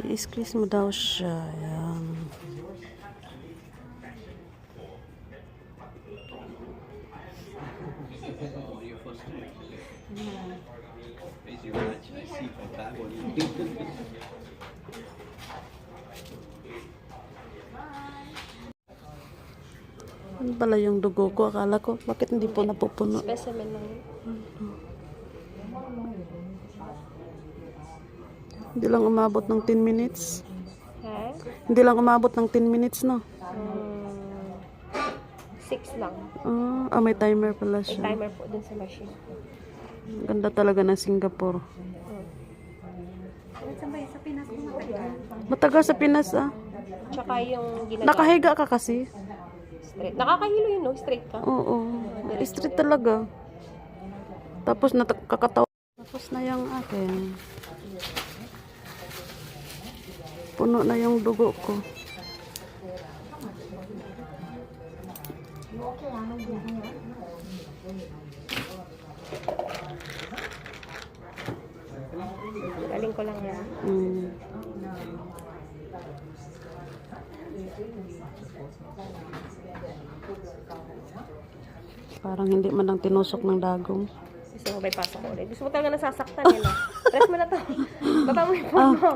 I-squeeze mo daw siya. Ayan. Ano pala yung dugo ko? Akala ko, bakit hindi po napupuno? Specimen lang. Hindi lang umabot ng 10 minutes. Ha? Hindi lang umabot ng 10 minutes, no? 6 lang. May timer pala May siya. timer po dun sa machine. Ganda talaga ng Singapore. Sa Pinas mo matagal. Matagal sa Pinas, ah. Tsaka yung ginagawa. Nakahiga ka kasi. Straight. Nakakahilo yun, no? Straight ka. Oo. Street talaga. Tapos nakakatawa. Tapos na yung akin. Puno na yung dugo ko. Galing ko lang yan. Parang hindi man lang tinusok ng dagong. Gusto mo ba ipasok ko ulit? Gusto mo talaga nasasaktan yun, no? Press mo na to. Baba mo yung phone mo.